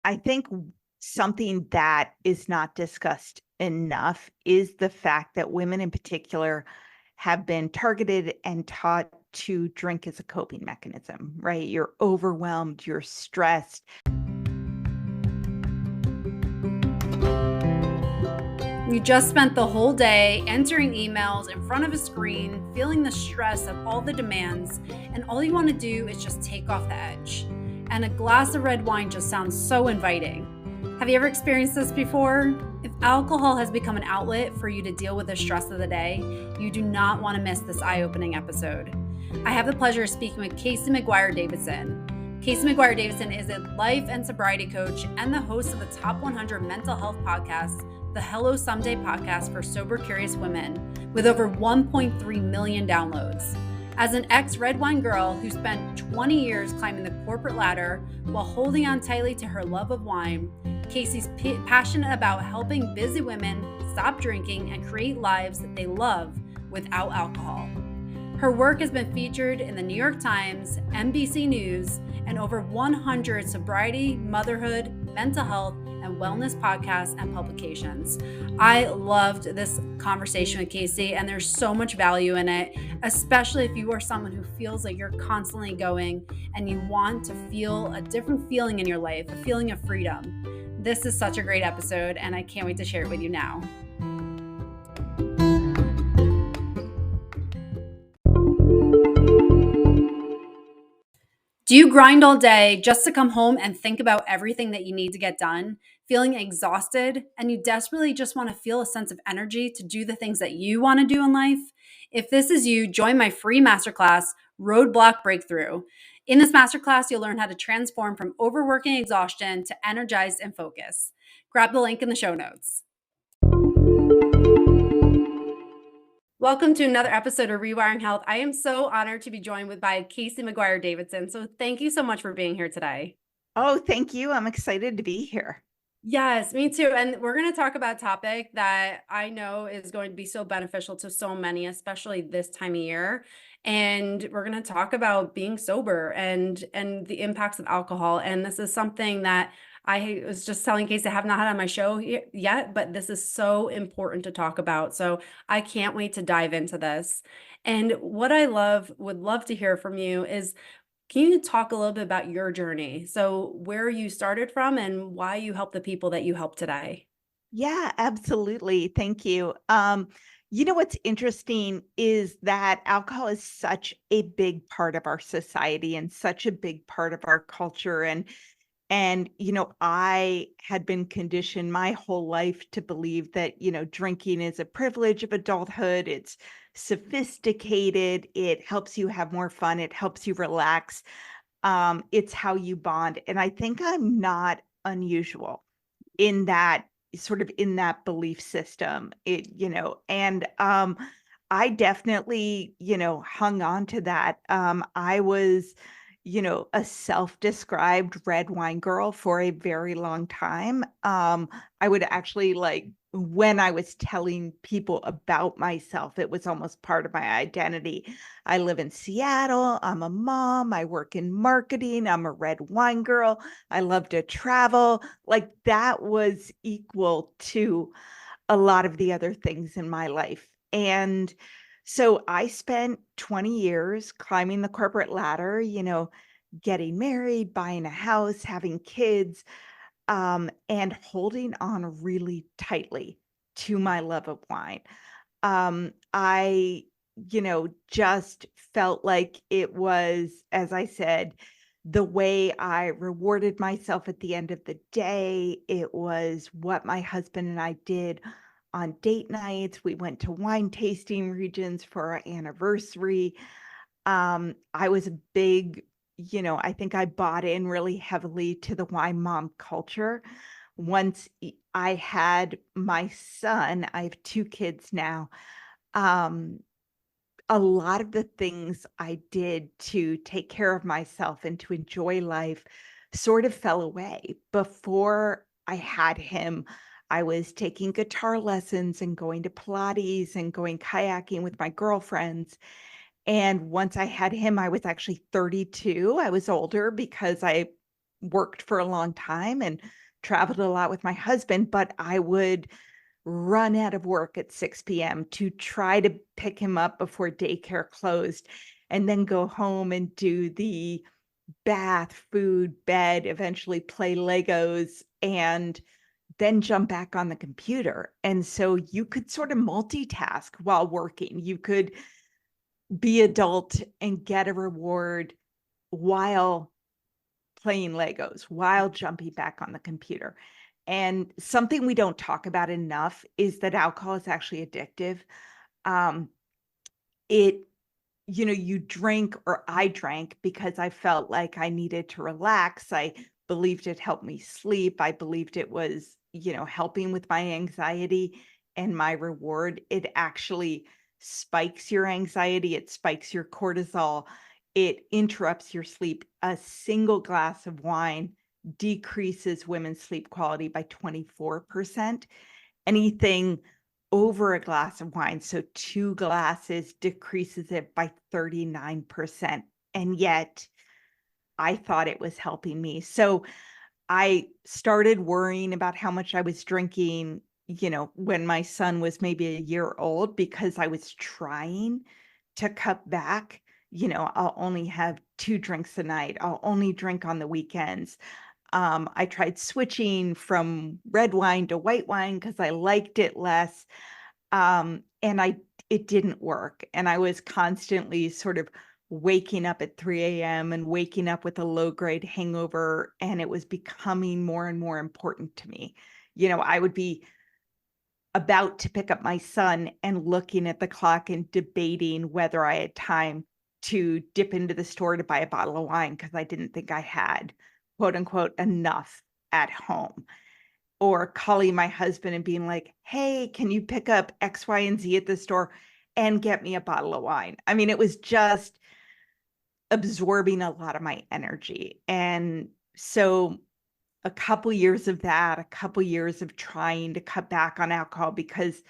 I think something that is not discussed enough is the fact that women in particular have been targeted and taught to drink as a coping mechanism, right? You're overwhelmed, you're stressed. You just spent the whole day answering emails in front of a screen, feeling the stress of all the demands, and all you want to do is just take off the edge. And a glass of red wine just sounds so inviting. Have you ever experienced this before? If alcohol has become an outlet for you to deal with the stress of the day, you do not want to miss this eye-opening episode. I have the pleasure of speaking with Casey McGuire Davidson. Casey McGuire Davidson is a life and sobriety coach and the host of the Top 100 Mental Health Podcast, the Hello Someday podcast for sober, curious women, with over 1.3 million downloads. As an ex-red wine girl who spent 20 years climbing the corporate ladder while holding on tightly to her love of wine, Casey's passionate about helping busy women stop drinking and create lives that they love without alcohol. Her work has been featured in the New York Times, NBC News, and over 100 sobriety, motherhood, mental health, and wellness podcasts and publications. I loved this conversation with Casey, and there's so much value in it, especially if you are someone who feels like you're constantly going and you want to feel a different feeling in your life, a feeling of freedom. This is such a great episode, and I can't wait to share it with you now. Do you grind all day just to come home and think about everything that you need to get done, feeling exhausted, and you desperately just want to feel a sense of energy to do the things that you want to do in life? If this is you, join my free masterclass, Roadblock Breakthrough. In this masterclass, you'll learn how to transform from overworking exhaustion to energized and focus. Grab the link in the show notes. Welcome to another episode of Rewiring Health. I am so honored to be joined by Casey McGuire Davidson. So thank you so much for being here today. Oh, thank you. I'm excited to be here. Yes, me too. And we're going to talk about a topic that I know is going to be so beneficial to so many, especially this time of year. And we're going to talk about being sober and the impacts of alcohol. And this is something that I was just telling Casey I have not had on my show yet, but this is so important to talk about. So I can't wait to dive into this. And what I would love to hear from you is, can you talk a little bit about your journey? So where you started from and why you help the people that you help today? Yeah, absolutely. Thank you. What's interesting is that alcohol is such a big part of our society and such a big part of our culture. And I had been conditioned my whole life to believe that, drinking is a privilege of adulthood. It's sophisticated. It helps you have more fun. It helps you relax. It's how you bond. And I think I'm not unusual in that in that belief system. I definitely, hung on to that. I was a self-described red wine girl for a very long time. I would actually when I was telling people about myself, it was almost part of my identity. I live in Seattle. I'm a mom. I work in marketing. I'm a red wine girl. I love to travel. Like that was equal to a lot of the other things in my life. And so I spent 20 years climbing the corporate ladder, getting married, buying a house, having kids, and holding on really tightly to my love of wine. I, just felt like it was, as I said, the way I rewarded myself at the end of the day. It was what my husband and I did on date nights. We went to wine tasting regions for our anniversary. I was a big, I think I bought in really heavily to the wine mom culture. Once I had my son, I have 2 kids now. A lot of the things I did to take care of myself and to enjoy life sort of fell away. Before I had him, I was taking guitar lessons and going to Pilates and going kayaking with my girlfriends. And once I had him, I was actually 32. I was older because I worked for a long time and traveled a lot with my husband, but I would run out of work at 6 p.m. to try to pick him up before daycare closed, and then go home and do the bath, food, bed, eventually play Legos, and then jump back on the computer. And so you could sort of multitask while working. You could be adult and get a reward while playing Legos, while jumping back on the computer. And something we don't talk about enough is that alcohol is actually addictive. Um, it, you drink, or I drank, because I felt like I needed to relax. I believed it helped me sleep. I believed it was, helping with my anxiety and my reward. It actually spikes your anxiety. It spikes your cortisol. It interrupts your sleep. A single glass of wine decreases women's sleep quality by 24%. Anything over a glass of wine, so 2 glasses, decreases it by 39%. And yet I thought it was helping me. So I started worrying about how much I was drinking, when my son was maybe a year old, because I was trying to cut back. I'll only have 2 drinks a night. I'll only drink on the weekends. I tried switching from red wine to white wine because I liked it less. And it didn't work. And I was constantly sort of waking up at 3 a.m. and waking up with a low grade hangover. And it was becoming more and more important to me. I would be about to pick up my son and looking at the clock and debating whether I had time to dip into the store to buy a bottle of wine because I didn't think I had, quote unquote, enough at home. Or calling my husband and being like, hey, can you pick up X, Y, and Z at the store and get me a bottle of wine? I mean, it was just absorbing a lot of my energy. And so a couple years of that, a couple years of trying to cut back on alcohol, because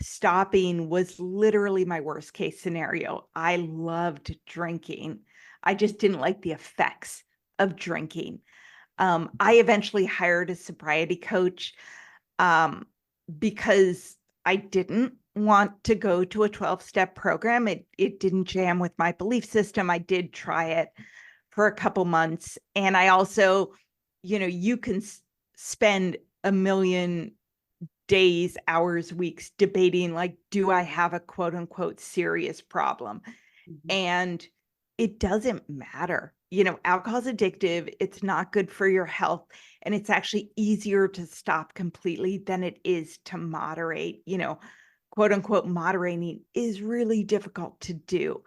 stopping was literally my worst case scenario. I loved drinking. I just didn't like the effects of drinking. I eventually hired a sobriety coach because I didn't want to go to a 12-step program. It didn't jam with my belief system. I did try it for a couple months. And I also, you can spend a million days, hours, weeks debating, like, do I have a quote unquote serious problem? Mhm. And it doesn't matter. Alcohol's addictive. It's not good for your health. And it's actually easier to stop completely than it is to moderate. Quote unquote, moderating is really difficult to do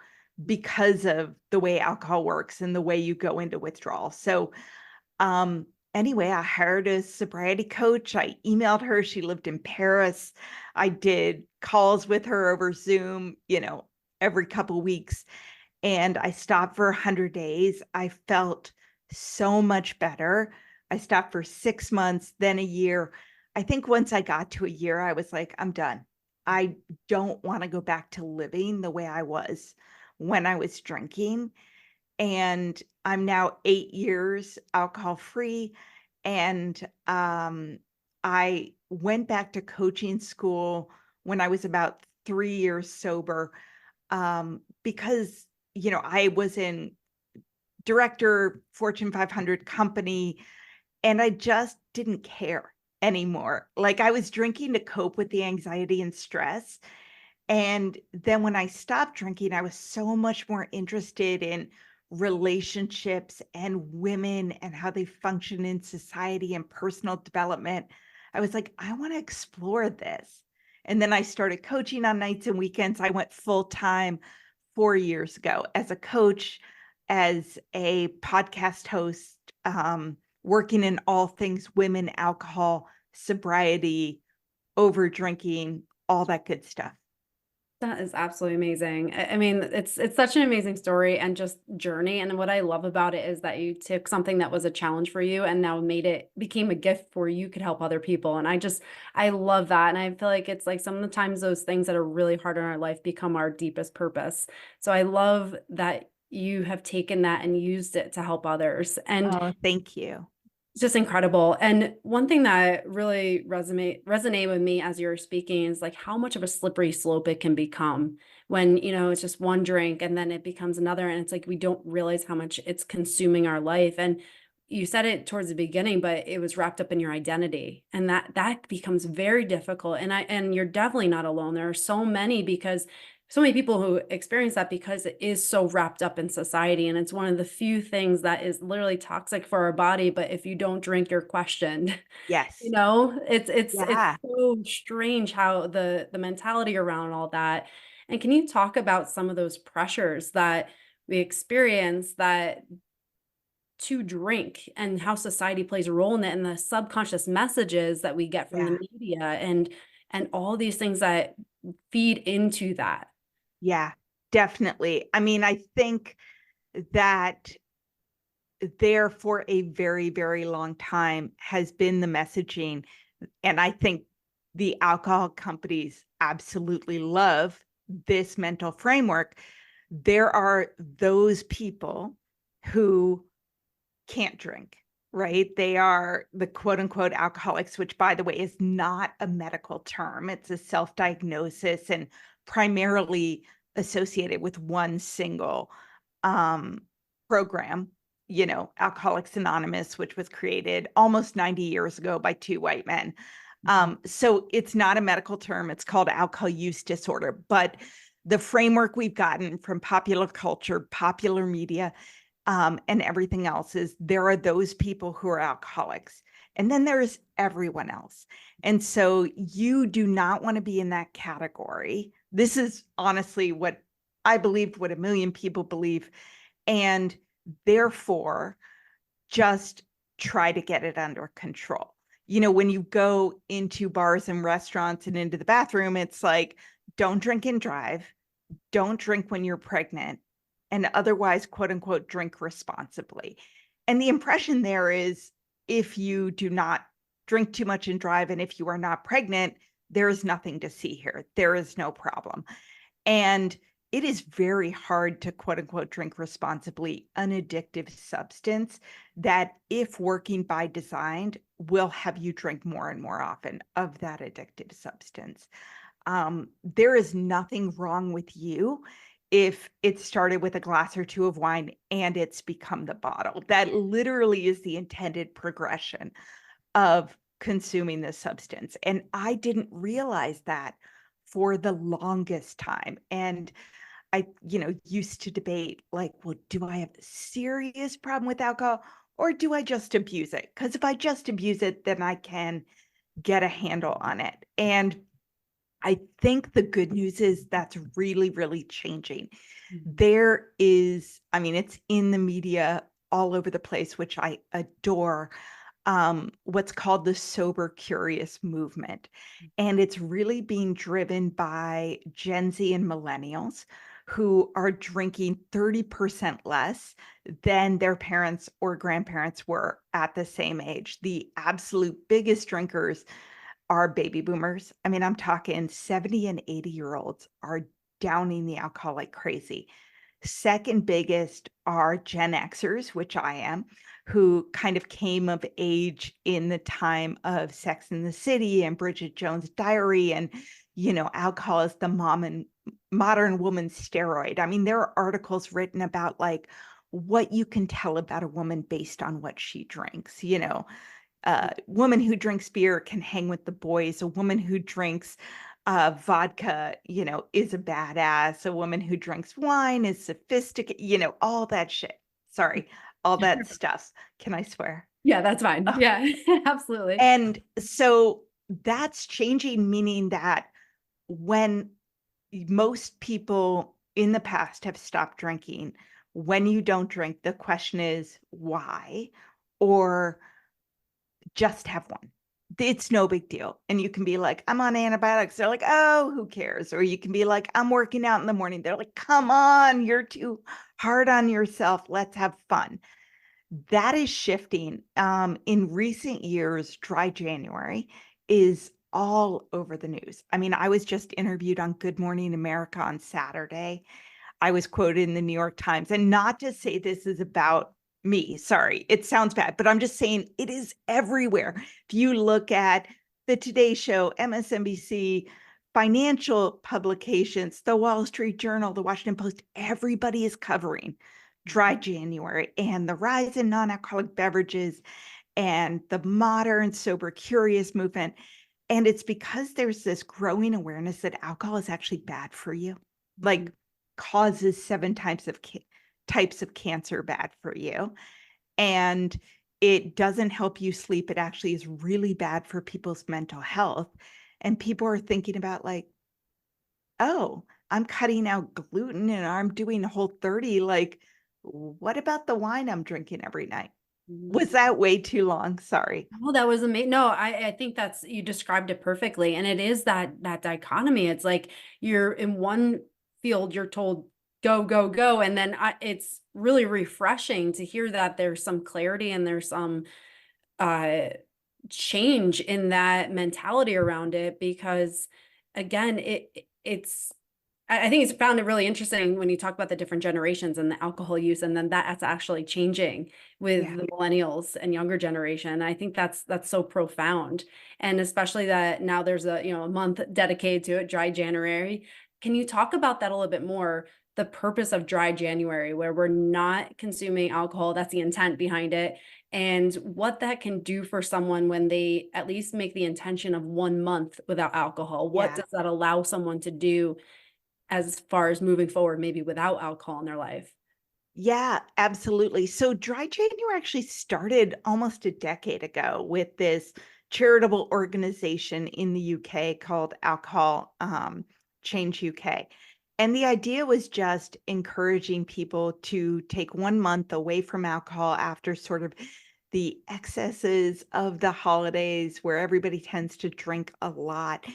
because of the way alcohol works and the way you go into withdrawal. So, anyway, I hired a sobriety coach. I emailed her. She lived in Paris. I did calls with her over Zoom, every couple weeks. And I stopped for 100 days. I felt so much better. I stopped for 6 months, then a year. I think once I got to a year, I was like, I'm done. I don't want to go back to living the way I was when I was drinking. And I'm now 8 years alcohol free. And I went back to coaching school when I was about 3 years sober, because I was in director, Fortune 500 company, and I just didn't care anymore. Like, I was drinking to cope with the anxiety and stress. And then when I stopped drinking, I was so much more interested in relationships and women and how they function in society and personal development. I was like, I want to explore this. And then I started coaching on nights and weekends. I went full time 4 years ago as a coach, as a podcast host, working in all things women, alcohol, sobriety, over drinking, all that good stuff. That is absolutely amazing. I mean, it's such an amazing story and just journey. And what I love about it is that you took something that was a challenge for you and now became a gift where you could help other people. And I love that. And I feel like it's like sometimes those things that are really hard in our life become our deepest purpose. So I love that you have taken that and used it to help others. And Oh, thank you. It's just incredible. And one thing that really resonate with me as you're speaking is like how much of a slippery slope it can become when, it's just one drink and then it becomes another. And it's like we don't realize how much it's consuming our life. And you said it towards the beginning, but it was wrapped up in your identity. And that becomes very difficult. And you're definitely not alone. There are so many people who experience that because it is so wrapped up in society. And it's one of the few things that is literally toxic for our body. But if you don't drink, you're questioned. Yes. It's Yeah. so strange how the mentality around all that. And can you talk about some of those pressures that we experience that to drink and how society plays a role in it and the subconscious messages that we get from Yeah. the media and all these things that feed into that? Yeah, definitely. I mean, I think that there for a very, very long time has been the messaging. And I think the alcohol companies absolutely love this mental framework. There are those people who can't drink, right? They are the quote unquote alcoholics, which, by the way, is not a medical term. It's a self diagnosis and primarily associated with one single um, program, Alcoholics Anonymous, which was created almost 90 years ago by two white men. So it's not a medical term. It's called alcohol use disorder. But the framework we've gotten from popular culture, popular media, and everything else is there are those people who are alcoholics. And then there's everyone else. And so you do not want to be in that category. This is honestly what I believed, what a million people believe. And therefore, just try to get it under control. When you go into bars and restaurants and into the bathroom, it's like, don't drink and drive, don't drink when you're pregnant, and otherwise, quote unquote, drink responsibly. And the impression there is if you do not drink too much and drive, and if you are not pregnant, there is nothing to see here. There is no problem. And it is very hard to quote unquote drink responsibly an addictive substance that, if working by design, will have you drink more and more often of that addictive substance. There is nothing wrong with you if it started with a glass or two of wine and it's become the bottle. That literally is the intended progression of consuming this substance. And I didn't realize that for the longest time. And I, used to debate like, well, do I have a serious problem with alcohol or do I just abuse it? Because if I just abuse it, then I can get a handle on it. And I think the good news is that's really, really changing. There is, I mean, it's in the media all over the place, which I adore, what's called the sober curious movement. And it's really being driven by Gen Z and millennials who are drinking 30% less than their parents or grandparents were at the same age. The absolute biggest drinkers are baby boomers. I mean, I'm talking 70 and 80-year-olds are downing the alcohol like crazy. Second biggest are Gen Xers, which I am, who kind of came of age in the time of Sex and the City and Bridget Jones' Diary. And, alcohol is the modern woman's steroid. I mean, there are articles written about like what you can tell about a woman based on what she drinks. A woman who drinks beer can hang with the boys. A woman who drinks vodka, is a badass. A woman who drinks wine is sophisticated, all that shit. Sorry, all that stuff. Can I swear? Yeah, that's fine. Oh. Yeah, absolutely. And so that's changing, meaning that when most people in the past have stopped drinking, when you don't drink, the question is why? Or just have one. It's no big deal. And you can be like, I'm on antibiotics. They're like, oh, who cares? Or you can be like, I'm working out in the morning. They're like, come on, you're too hard on yourself. Let's have fun. That is shifting. In recent years, Dry January is all over the news. I mean, I was just interviewed on Good Morning America on Saturday. I was quoted in the New York Times. And not to say this is about me. Sorry, it sounds bad, but I'm just saying it is everywhere. If you look at the Today Show, MSNBC, financial publications, the Wall Street Journal, the Washington Post, everybody is covering dry January and the rise in non-alcoholic beverages and the modern sober curious movement. And it's because there's this growing awareness that alcohol is actually bad for you, like causes 7 types of cancer bad for you. And it doesn't help you sleep. It actually is really bad for people's mental health. And people are thinking about like, oh, I'm cutting out gluten and I'm doing Whole30. Like, what about the wine I'm drinking every night? Was that way too long? Sorry. Oh, that was amazing. No, I think that's, you described it perfectly. And it is that dichotomy. It's like you're in one field, you're told go, go, go. And then it's really refreshing to hear that there's some clarity and there's some uh change in that mentality around it, because again, I think it's found it really interesting when you talk about the different generations and the alcohol use, and then that's actually changing with Yeah. the millennials and younger generation. I think that's so profound. And especially that now there's a month dedicated to it, Dry January. Can you talk about that a little bit more? The purpose of Dry January, where we're not consuming alcohol, that's the intent behind it, and what that can do for someone when they at least make the intention of 1 month without alcohol. What Yeah. does that allow someone to do as far as moving forward, maybe without alcohol in their life? Yeah, absolutely. So Dry January actually started almost a decade ago with this charitable organization in the UK called Alcohol Change UK. And the idea was just encouraging people to take 1 month away from alcohol after sort of the excesses of the holidays where everybody tends to drink a lot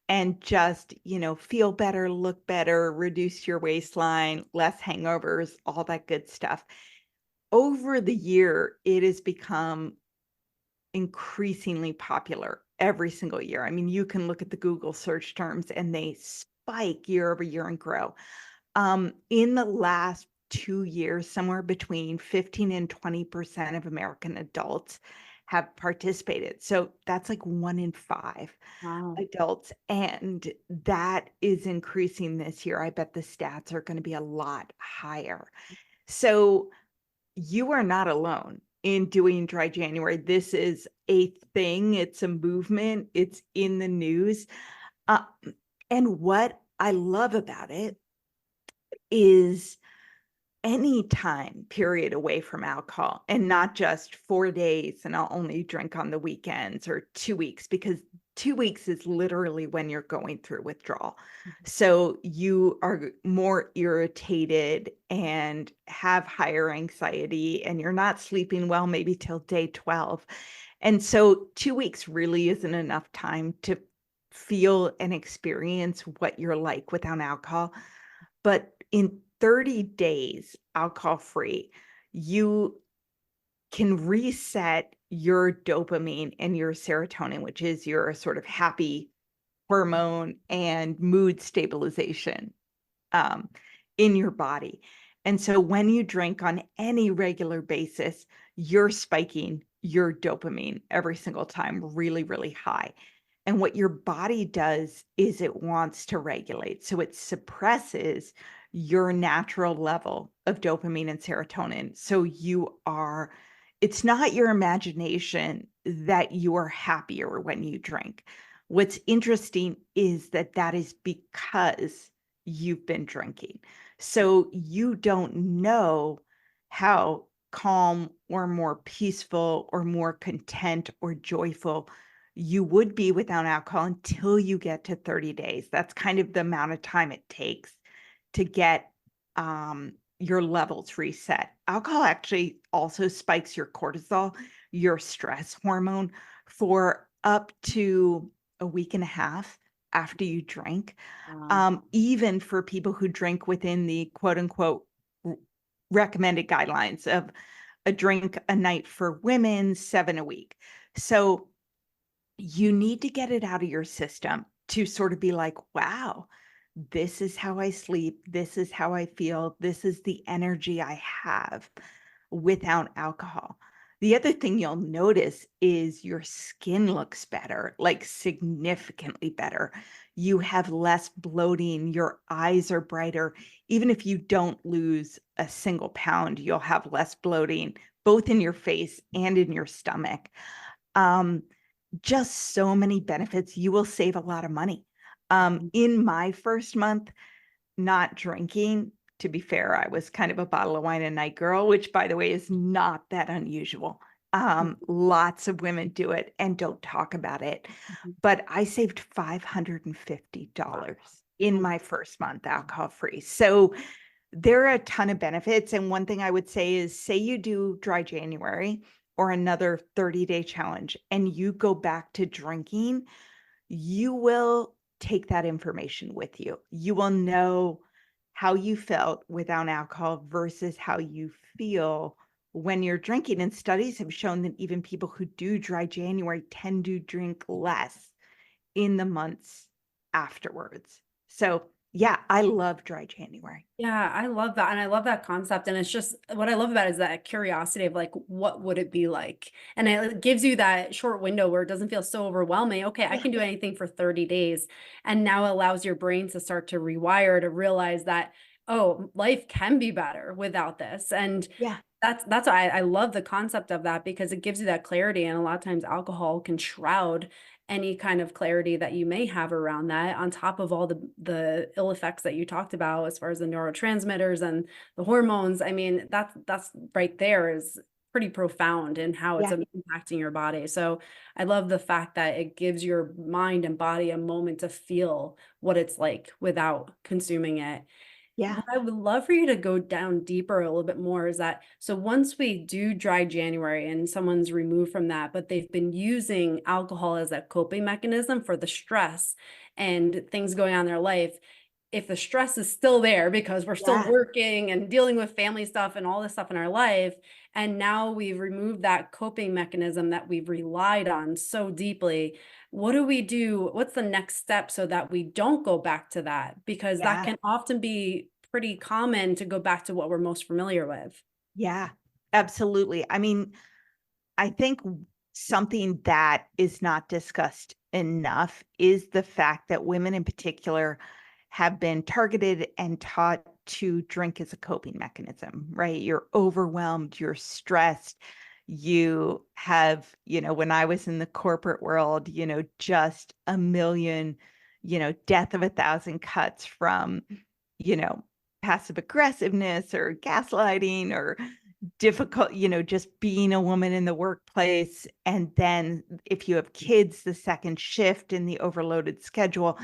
and just, feel better, look better, reduce your waistline, less hangovers, all that good stuff. Over the year, it has become increasingly popular every single year. I mean, you can look at the Google search terms and they spike year over year and grow. In the last 2 years, somewhere between 15 and 20% of American adults have participated. So that's like 1 in 5 Wow. adults, and that is increasing this year. I bet the stats are going to be a lot higher. So you are not alone in doing Dry January. This is a thing. It's a movement. It's in the news. Uh, and what I love about it is any time period away from alcohol, and not just 4 days and I'll only drink on the weekends, or 2 weeks, because 2 weeks is literally when you're going through withdrawal. So you are more irritated and have higher anxiety and you're not sleeping well, maybe till day 12. And so 2 weeks really isn't enough time to feel and experience what you're like without alcohol. But in 30 days alcohol free, you can reset your dopamine and your serotonin, which is your sort of happy hormone and mood stabilization um, in your body. And so when you drink on any regular basis, you're spiking your dopamine every single time really, really high. And what your body does is it wants to regulate. So it suppresses your natural level of dopamine and serotonin. So it's not your imagination that you are happier when you drink. What's interesting is that is because you've been drinking. So you don't know how calm or more peaceful or more content or joyful you would be without alcohol until you get to 30 days. That's kind of the amount of time it takes to get your levels reset. Alcohol actually also spikes your cortisol, your stress hormone, for up to a week and a half after you drink. Even for people who drink within the quote unquote recommended guidelines of a drink a night for women, 7 a week. So you need to get it out of your system to sort of be like, wow, this is how I sleep. This is how I feel. This is the energy I have. without alcohol. The other thing you'll notice is your skin looks better, like significantly better. You have less bloating, your eyes are brighter. Even if you don't lose a single pound, you'll have less bloating, both in your face and in your stomach. Um, just so many benefits. You will save a lot of money. In my first month, not drinking, to be fair, I was kind of a bottle of wine a night girl, which, by the way, is not that unusual. Lots of women do it and don't talk about it. But I saved $550 in my first month alcohol free. So there are a ton of benefits. And one thing I would say is, say you do dry January or another 30-day challenge and you go back to drinking, you will take that information with you. You will know how you felt without alcohol versus how you feel when you're drinking. And studies have shown that even people who do dry January tend to drink less in the months afterwards. So yeah, I love dry January. Yeah, I love that. And I love that concept. And it's just what I love about it is that curiosity of like, what would it be like? And it gives you that short window where it doesn't feel so overwhelming. Okay, I Yeah. can do anything for 30 days. And now allows your brain to start to rewire to realize that, oh, life can be better without this. And Yeah. that's why I love the concept of that, because it gives you that clarity. And a lot of times alcohol can shroud any kind of clarity that you may have around that, on top of all the ill effects that you talked about as far as the neurotransmitters and the hormones. I mean, that's right there is pretty profound in how it's Yeah. impacting your body. So I love the fact that it gives your mind and body a moment to feel what it's like without consuming it. Yeah. What I would love for you to go down deeper a little bit more is that, so once we do dry January and someone's removed from that, but they've been using alcohol as a coping mechanism for the stress and things going on in their life, if the stress is still there because we're still Yeah. working and dealing with family stuff and all this stuff in our life, and now we've removed that coping mechanism that we've relied on so deeply, what do we do? What's the next step so that we don't go back to that? Because that Yeah. can often be pretty common to go back to what we're most familiar with. Yeah. Absolutely. I mean, I think something that is not discussed enough is the fact that women in particular have been targeted and taught to drink as a coping mechanism, right? You're overwhelmed, you're stressed. You have, when I was in the corporate world, just a million, death of a thousand cuts from, you know, passive aggressiveness or gaslighting or difficult, just being a woman in the workplace. And then if you have kids, the second shift in the overloaded schedule.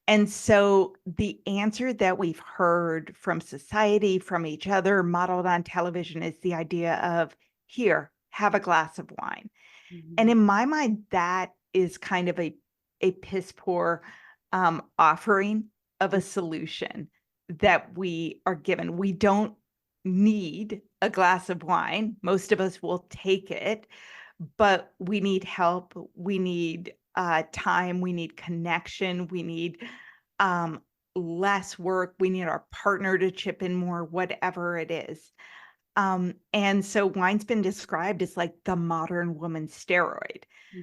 And so the answer that we've heard from society, from each other, modeled on television is the idea of, here, have a glass of wine. And in my mind, that is kind of a piss poor offering of a solution that we are given. We don't need a glass of wine. Most of us will take it, but we need help. We need time. We need connection. We need less work. We need our partner to chip in more, whatever it is. And so wine's been described as like the modern woman steroid.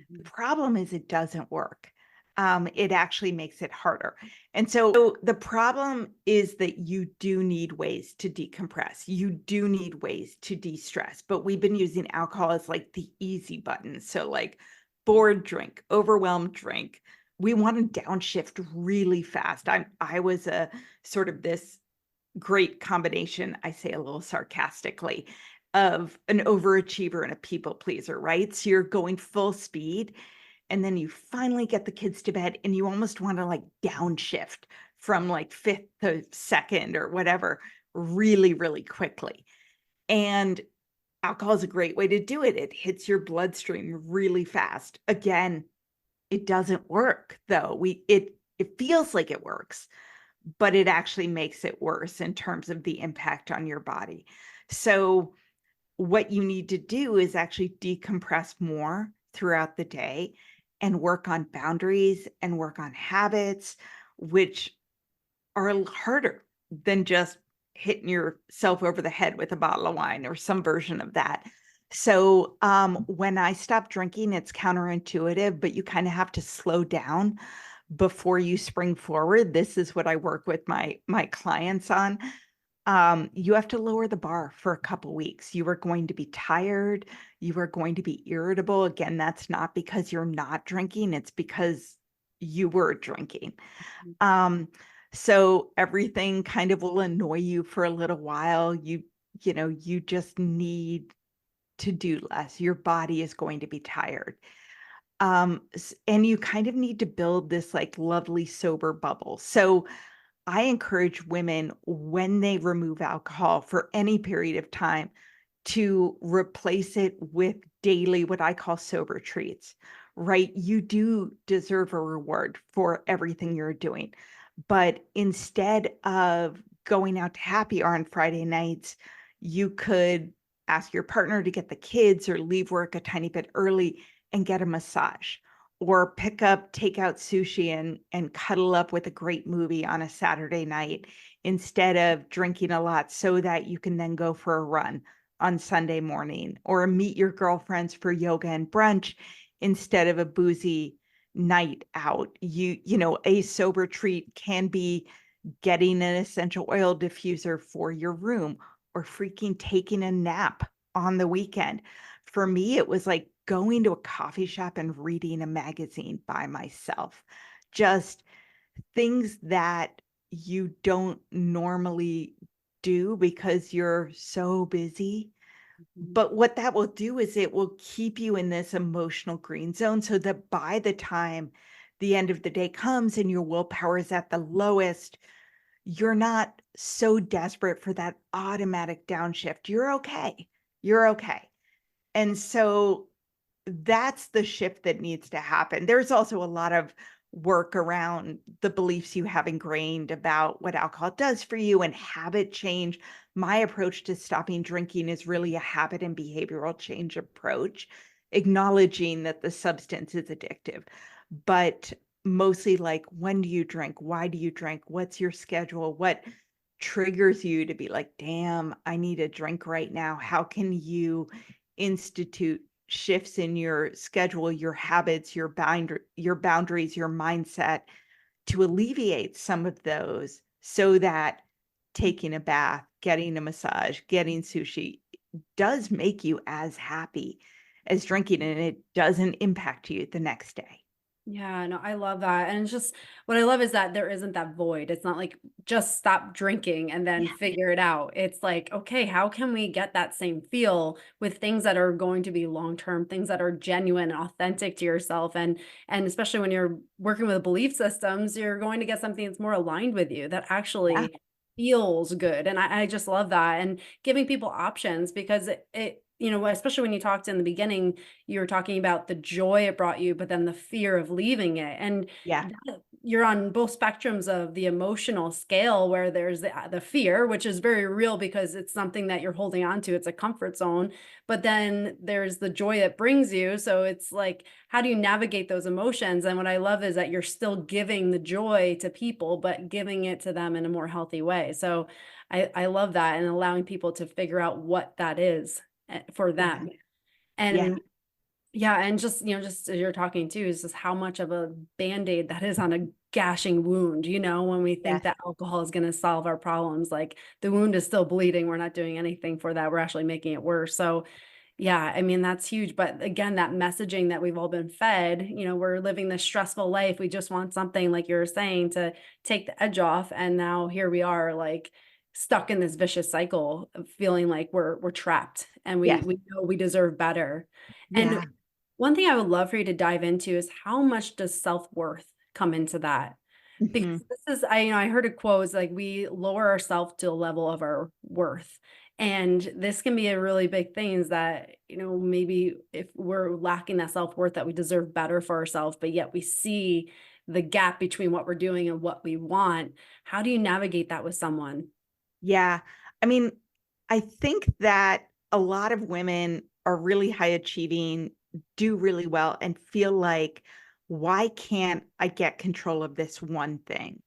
The problem is it doesn't work. It actually makes it harder. And so the problem is that you do need ways to decompress. You do need ways to de-stress, but we've been using alcohol as like the easy button. So like bored drink, overwhelmed drink. We want to downshift really fast. I was a sort of this great combination, I say a little sarcastically, of an overachiever and a people pleaser, right? So you're going full speed and then you finally get the kids to bed and you almost want to like downshift from like fifth to second or whatever really, really quickly. And alcohol is a great way to do it. It hits your bloodstream really fast. Again, it doesn't work though. It feels like it works, but it actually makes it worse in terms of the impact on your body. So what you need to do is actually decompress more throughout the day and work on boundaries and work on habits, which are harder than just hitting yourself over the head with a bottle of wine or some version of that. So when I stop drinking, it's counterintuitive, but you kind of have to slow down before you spring forward. This is what I work with my clients on. You have to lower the bar for a couple weeks. You are going to be tired. You are going to be irritable. Again, that's not because you're not drinking. It's because you were drinking. Um, so everything kind of will annoy you for a little while. You just need to do less. Your body is going to be tired. And you kind of need to build this like lovely sober bubble. So I encourage women when they remove alcohol for any period of time to replace it with daily, what I call sober treats, right? You do deserve a reward for everything you're doing. But instead of going out to happy hour on Friday nights, you could ask your partner to get the kids or leave work a tiny bit early and get a massage, or pick up takeout sushi and cuddle up with a great movie on a Saturday night instead of drinking a lot, so that you can then go for a run on Sunday morning, or meet your girlfriends for yoga and brunch instead of a boozy night out. A sober treat can be getting an essential oil diffuser for your room, or freaking taking a nap on the weekend. For me, it was like going to a coffee shop and reading a magazine by myself. Just things that you don't normally do because you're so busy. But what that will do is it will keep you in this emotional green zone, so that by the time the end of the day comes and your willpower is at the lowest, you're not so desperate for that automatic downshift. You're okay. You're okay. And so that's the shift that needs to happen. There's also a lot of work around the beliefs you have ingrained about what alcohol does for you and habit change. My approach to stopping drinking is really a habit and behavioral change approach, acknowledging that the substance is addictive, but mostly like, when do you drink? Why do you drink? What's your schedule? What triggers you to be like, damn, I need a drink right now? How can you institute shifts in your schedule, your habits, your boundaries, your mindset, to alleviate some of those, so that taking a bath, getting a massage, getting sushi does make you as happy as drinking, and it doesn't impact you the next day. Yeah, no, I love that. And it's just what I love is that there isn't that void. It's not like just stop drinking and then Yeah. figure it out. It's like, okay, how can we get that same feel with things that are going to be long-term, things that are genuine and authentic to yourself? And especially when you're working with belief systems, you're going to get something that's more aligned with you, that Yeah. actually feels good. And I just love that. And giving people options, because especially when you talked in the beginning, you were talking about the joy it brought you, but then the fear of leaving it. And Yeah. you're on both spectrums of the emotional scale, where there's the fear, which is very real because it's something that you're holding on to. It's a comfort zone. But then there's the joy it brings you. So it's like, how do you navigate those emotions? And what I love is that you're still giving the joy to people, but giving it to them in a more healthy way. So I love that, and allowing people to figure out what that is for Yeah. them. Yeah. And yeah, and just as you're talking too, is just how much of a band-aid that is on a gashing wound, when we think Yes. that alcohol is going to solve our problems, like the wound is still bleeding. We're not doing anything for that. We're actually making it worse. So yeah, I mean, that's huge. But again, that messaging that we've all been fed, we're living this stressful life. We just want something, like you were saying, to take the edge off. And now here we are, like stuck in this vicious cycle of feeling like we're trapped, and we Yes. we know we deserve better. And Yeah. one thing I would love for you to dive into is, how much does self-worth come into that? Mhm. Because this is, I heard a quote, it's like, we lower ourselves to a level of our worth. And this can be a really big thing, is that, maybe if we're lacking that self-worth, that we deserve better for ourselves, but yet we see the gap between what we're doing and what we want. How do you navigate that with someone? Yeah. I mean, I think that a lot of women are really high achieving, do really well, and feel like, why can't I get control of this one thing?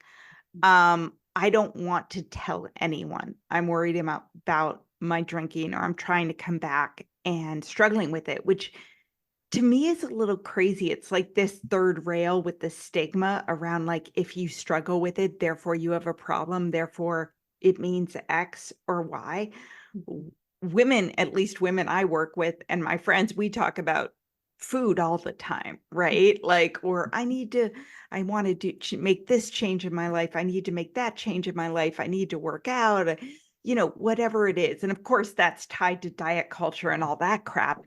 I don't want to tell anyone I'm worried about my drinking, or I'm trying to come back and struggling with it, which to me is a little crazy. It's like this third rail with the stigma around, like, if you struggle with it, therefore you have a problem, therefore it means X or Y. Mhm. Women, at least women I work with and my friends, we talk about food all the time, right? Like, or I want to make this change in my life. I need to make that change in my life. I need to work out, whatever it is. And of course, that's tied to diet culture and all that crap.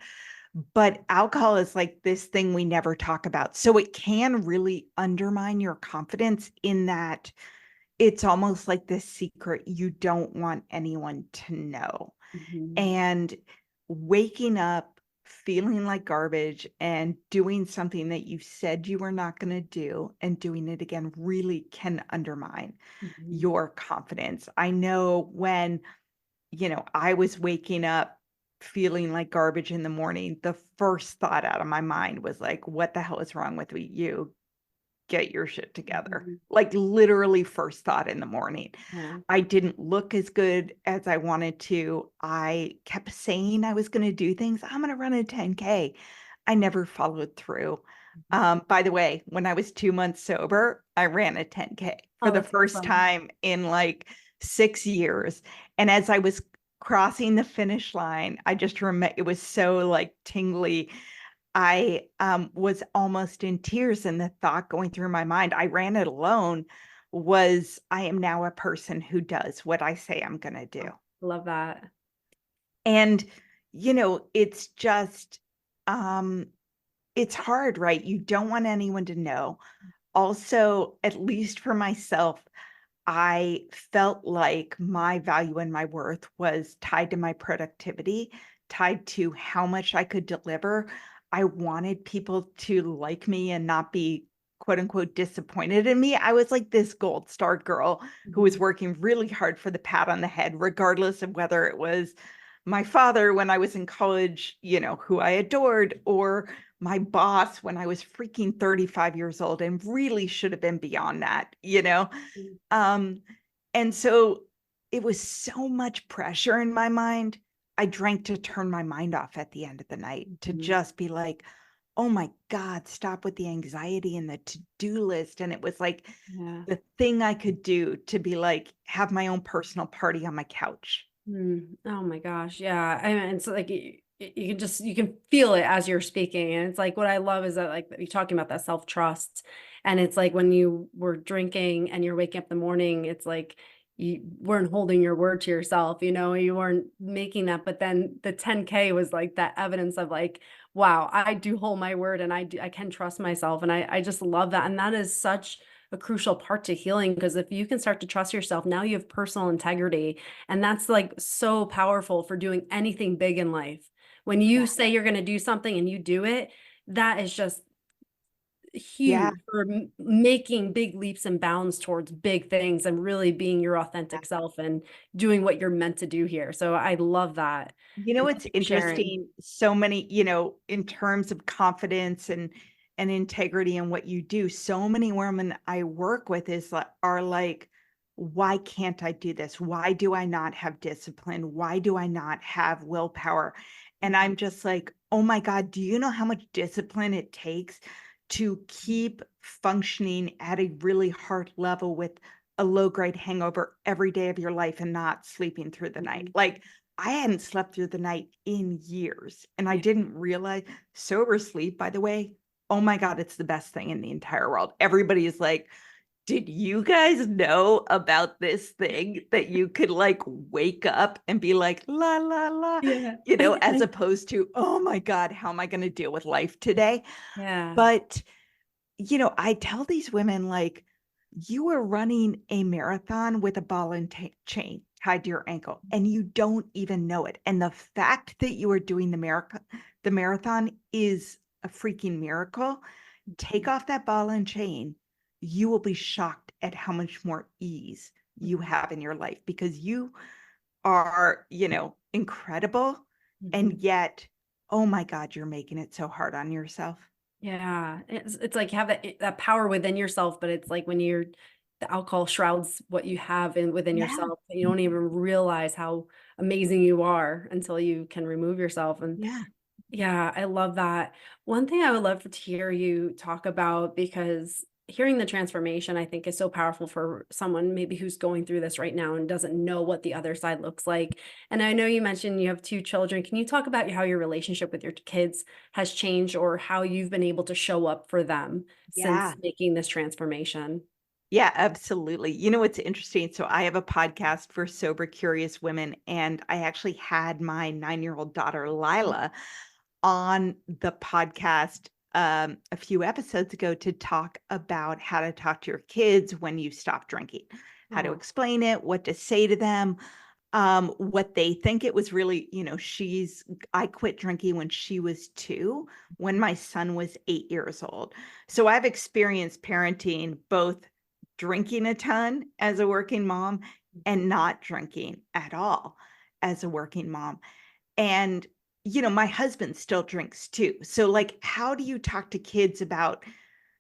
But alcohol is like this thing we never talk about. So it can really undermine your confidence, in that it's almost like this secret you don't want anyone to know. Mhm. And waking up feeling like garbage and doing something that you said you were not going to do and doing it again really can undermine Mhm. your confidence. I know when, I was waking up feeling like garbage in the morning, the first thought out of my mind was like, what the hell is wrong with you? Get your shit together. Mhm. Like, literally first thought in the morning. Yeah. I didn't look as good as I wanted to. I kept saying I was going to do things. I'm going to run a 10K. I never followed through. By the way, when I was 2 months sober, I ran a 10K for Oh, the that's first awesome. time in like 6 years. And as I was crossing the finish line, I just remember it was so like tingly. I was almost in tears, and the thought going through my mind, I ran it alone, was I am now a person who does what I say I'm going to do. Love that. And, it's just, um, it's hard, right? You don't want anyone to know. Also, at least for myself, I felt like my value and my worth was tied to my productivity, tied to how much I could deliver. I wanted people to like me and not be quote unquote disappointed in me. I was like this gold star girl who was Mhm. working really hard for the pat on the head, regardless of whether it was my father when I was in college, who I adored, or my boss when I was freaking 35 years old and really should have been beyond that. Mhm. Um, and so it was so much pressure in my mind. I drank to turn my mind off at the end of the night, to Mhm. just be like, oh my God, stop with the anxiety and the to-do list. And it was like Yeah. the thing I could do to be like, have my own personal party on my couch. Mm. Oh my gosh. Yeah. I mean, it's like you can just you can feel it as you're speaking. And it's like what I love is that like you're talking about that self-trust. And it's like when you were drinking and you're waking up in the morning, it's like you weren't holding your word to yourself, you weren't making that. But then the 10K was like that evidence of like, wow, I do hold my word and I can trust myself. And I just love that. And that is such a crucial part to healing because if you can start to trust yourself, now you have personal integrity and that's like so powerful for doing anything big in life. When you Yeah. say you're going to do something and you do it, that is just Yeah. huge for making big leaps and bounds towards big things and really being your authentic self and doing what you're meant to do here. So I love that. And It's thank you for sharing. interesting. So many, in terms of confidence and integrity in what you do, so many women I work with are like, why can't I do this? Why do I not have discipline? Why do I not have willpower? And I'm just like, oh my God, do you know how much discipline it takes to keep functioning at a really hard level with a low grade hangover every day of your life and not sleeping through the night? Mhm. Like, I hadn't slept through the night in years, and I Yeah. didn't realize sober sleep, by the way, oh my God, it's the best thing in the entire world. Everybody is like, did you guys know about this thing that you could like wake up and be like, la, la, la, Yeah. as opposed to, oh my God, how am I going to deal with life today? Yeah. But I tell these women, like, you are running a marathon with a ball and chain tied to your ankle, and you don't even know it. And the fact that you are doing the marathon is a freaking miracle. Take off that ball and chain. You will be shocked at how much more ease you Mhm. have in your life, because you are, incredible. And Mhm. yet, oh my God, you're making it so hard on yourself. Yeah, it's like you have that power within yourself, but it's like when you're the alcohol shrouds what you have within Yeah. yourself. You don't even realize how amazing you are until you can remove yourself. And Yeah. yeah, I love that. One thing I would love to hear you talk about, because hearing the transformation, I think, is so powerful for someone maybe who's going through this right now and doesn't know what the other side looks like. And I know you mentioned you have two children. Can you talk about how your relationship with your kids has changed, or how you've been able to show up for them Yeah. since making this transformation? Yeah, absolutely. You know what's interesting? So I have a podcast for sober, curious women, and I actually had my 9-year-old daughter, Lila, on the podcast a few episodes ago to talk about how to talk to your kids when you stop drinking, how to Oh. explain it, what to say to them, what they think. It was really, I quit drinking when she was 2, when my son was 8 years old. So I've experienced parenting both drinking a ton as a working mom and not drinking at all as a working mom. And, my husband still drinks too. So, like, how do you talk to kids about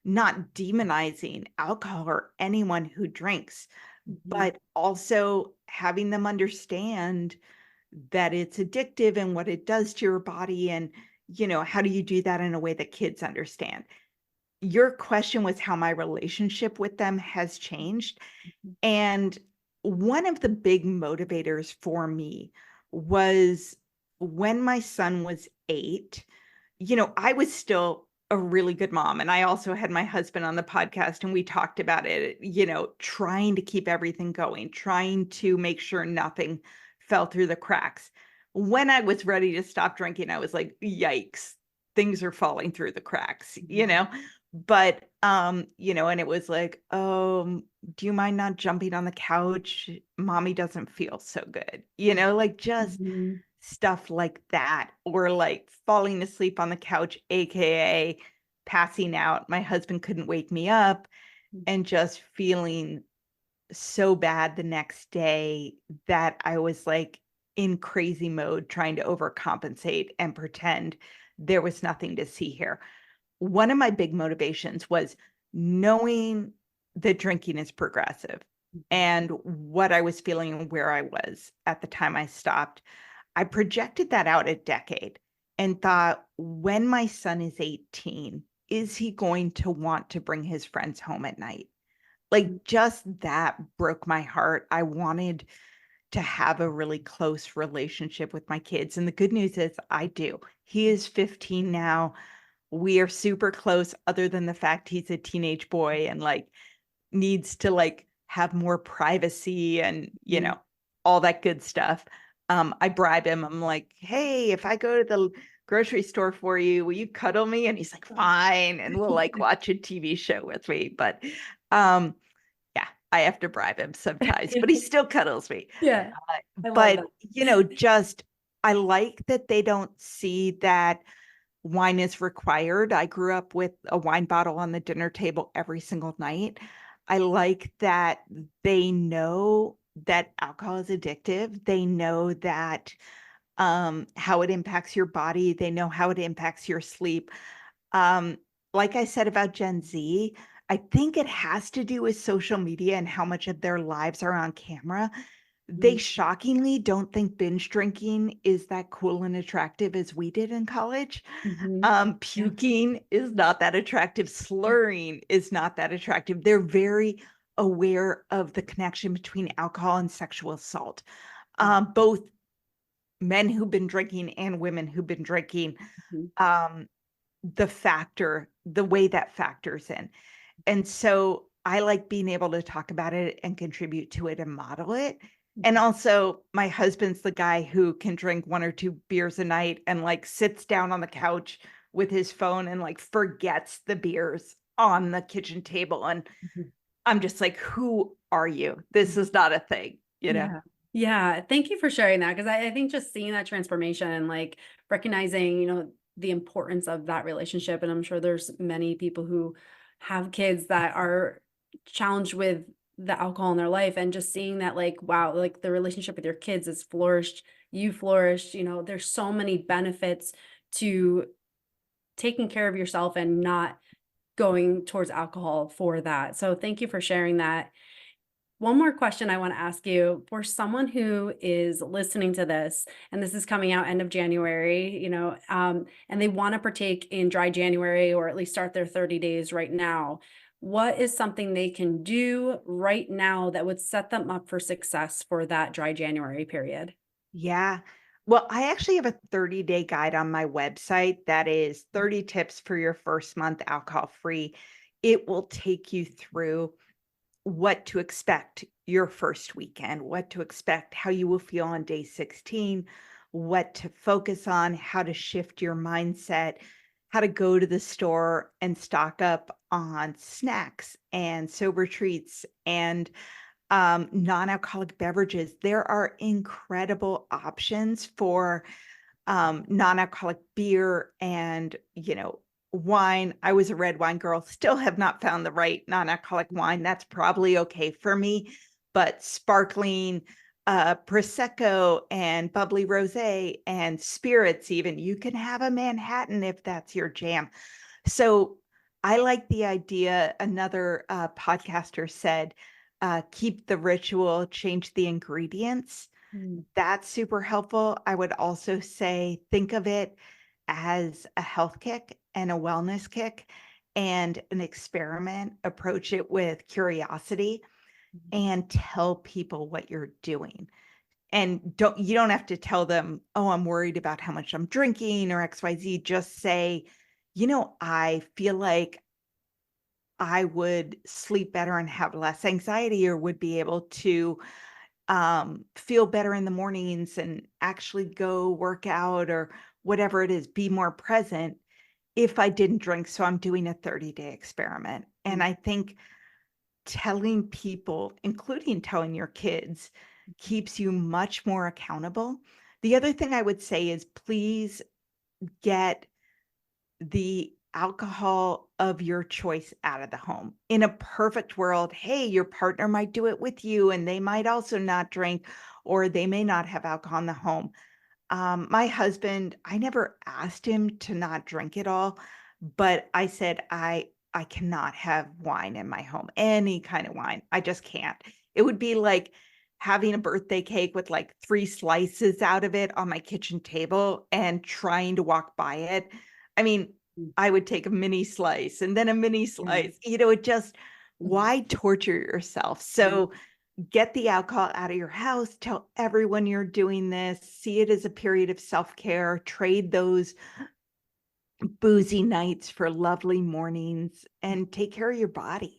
not demonizing alcohol or anyone who drinks, Mhm. but also having them understand that it's addictive and what it does to your body? And, how do you do that in a way that kids understand? Your question was how my relationship with them has changed. And one of the big motivators for me was when my son was 8, I was still a really good mom. And I also had my husband on the podcast and we talked about it, trying to keep everything going, trying to make sure nothing fell through the cracks. When I was ready to stop drinking, I was like, yikes, things are falling through the cracks, Mhm. But, and it was like, "Oh, do you mind not jumping on the couch? Mommy doesn't feel so good." Like, just Mhm. stuff like that, or, like, falling asleep on the couch, AKA passing out. My husband couldn't wake me up, and just feeling so bad the next day that I was, like, in crazy mode trying to overcompensate and pretend there was nothing to see here. One of my big motivations was knowing that drinking is progressive Mhm. and what I was feeling and where I was at the time I stopped. I projected that out a decade and thought, when my son is 18, is he going to want to bring his friends home at night? Mhm. Like, just that broke my heart. I wanted to have a really close relationship with my kids. And the good news is I do. He is 15 now. We are super close, other than the fact he's a teenage boy and, like, needs to, like, have more privacy and, Mhm. all that good stuff. I bribe him. I'm like, "Hey, if I go to the grocery store for you, will you cuddle me?" And he's like, "Fine." And we'll, like, watch a TV show with me. But, um, yeah, I have to bribe him sometimes, but he still cuddles me. Yeah, I love But, that. just I like that they don't see that wine is required. I grew up with a wine bottle on the dinner table every single night. I like that they know that alcohol is addictive. They know that how it impacts your body. They know how it impacts your sleep. Um, like I said about Gen Z, I think it has to do with social media and how much of their lives are on camera. They Mhm. shockingly don't think binge drinking is that cool and attractive as we did in college. Mhm. Yeah. Puking is not that attractive. Slurring is not that attractive. They're very aware of the connection between alcohol and sexual assault. Both men who've been drinking and women who've been drinking, Mhm. um, the way that factors in. And so I like being able to talk about it and contribute to it and model it. And Mhm. also, my husband's the guy who can drink 1 or 2 beers a night and, like, sits down on the couch with his phone and, like, forgets the beers on the kitchen table. And Mhm. I'm just like, "Who are you? This is not a thing," you know? Yeah. Yeah. Thank you for sharing that, because I think just seeing that transformation and like recognizing, the importance of that relationship. And I'm sure there's many people who have kids that are challenged with the alcohol in their life, and just seeing that, like, wow, like the relationship with your kids has flourished, you flourished, there's so many benefits to taking care of yourself and not going towards alcohol for that. So thank you for sharing that. One more question I want to ask you, for someone who is listening to this, and this is coming out end of January, and they want to partake in dry January, or at least start their 30 days right now. What is something they can do right now that would set them up for success for that dry January period? Yeah. Well, I actually have a 30-day guide on my website that is 30 tips for your first month alcohol free. It will take you through what to expect your first weekend, what to expect, how you will feel on day 16, what to focus on, how to shift your mindset, how to go to the store and stock up on snacks and sober treats and non-alcoholic beverages. There are incredible options for non-alcoholic beer and, wine. I was a red wine girl, still have not found the right non-alcoholic wine. That's probably okay for me, but sparkling Prosecco and bubbly rosé and spirits, even you can have a Manhattan if that's your jam. So I like the idea. Another podcaster said, keep the ritual, change the ingredients. Mm. That's super helpful. I would also say, think of it as a health kick and a wellness kick and an experiment. Approach it with curiosity and tell people what you're doing. And you don't have to tell them, oh, I'm worried about how much I'm drinking or XYZ. Just say, I feel like I would sleep better and have less anxiety, or would be able to feel better in the mornings and actually go work out or whatever it is, be more present if I didn't drink. So I'm doing a 30-day experiment. And I think telling people, including telling your kids, keeps you much more accountable. The other thing I would say is, please get the alcohol of your choice out of the home. In a perfect world, hey, your partner might do it with you and they might also not drink, or they may not have alcohol in the home. My husband, I never asked him to not drink at all, but I said, I cannot have wine in my home, any kind of wine. I just can't. It would be like having a birthday cake with like 3 slices out of it on my kitchen table and trying to walk by it. I mean, I would take a mini slice and then a mini slice, it just, why torture yourself? So get the alcohol out of your house, tell everyone you're doing this, see it as a period of self-care, trade those boozy nights for lovely mornings, and take care of your body.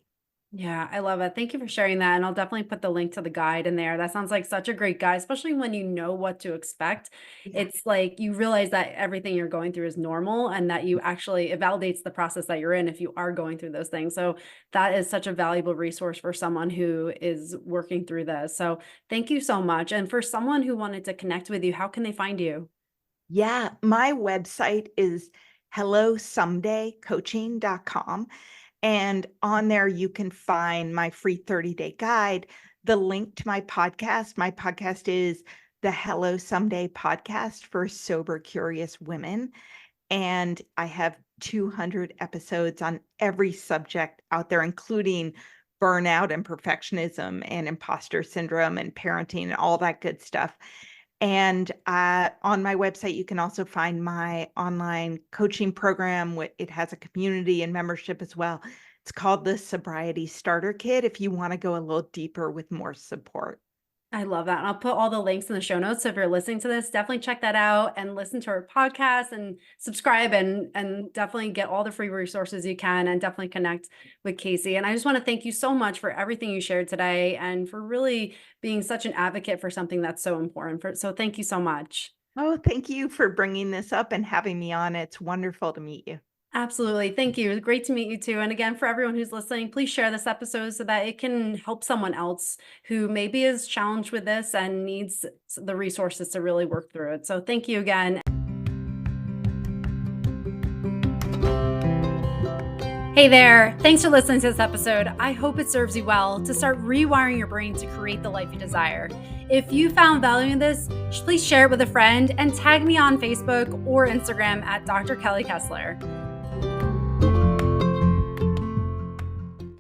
Yeah, I love it. Thank you for sharing that. And I'll definitely put the link to the guide in there. That sounds like such a great guide, especially when you know what to expect. Yeah. It's like you realize that everything you're going through is normal, and that you actually, it validates the process that you're in if you are going through those things. So that is such a valuable resource for someone who is working through this. So thank you so much. And for someone who wanted to connect with you, how can they find you? Yeah, my website is hellosomedaycoaching.com. And on there, you can find my free 30-day guide, the link to my podcast. My podcast is the Hello Someday podcast for sober, curious women. And I have 200 episodes on every subject out there, including burnout and perfectionism and imposter syndrome and parenting and all that good stuff. And on my website, you can also find my online coaching program. It has a community and membership as well. It's called the Sobriety Starter Kit if you want to go a little deeper with more support. I love that. And I'll put all the links in the show notes. So if you're listening to this, definitely check that out and listen to our podcast and subscribe, and definitely get all the free resources you can, and definitely connect with Casey. And I just want to thank you so much for everything you shared today, and for really being such an advocate for something that's so important. So thank you so much. Oh, thank you for bringing this up and having me on. It's wonderful to meet you. Absolutely. Thank you. It was great to meet you too. And again, for everyone who's listening, please share this episode so that it can help someone else who maybe is challenged with this and needs the resources to really work through it. So thank you again. Hey there. Thanks for listening to this episode. I hope it serves you well to start rewiring your brain to create the life you desire. If you found value in this, please share it with a friend and tag me on Facebook or Instagram at Dr. Kelly Kessler.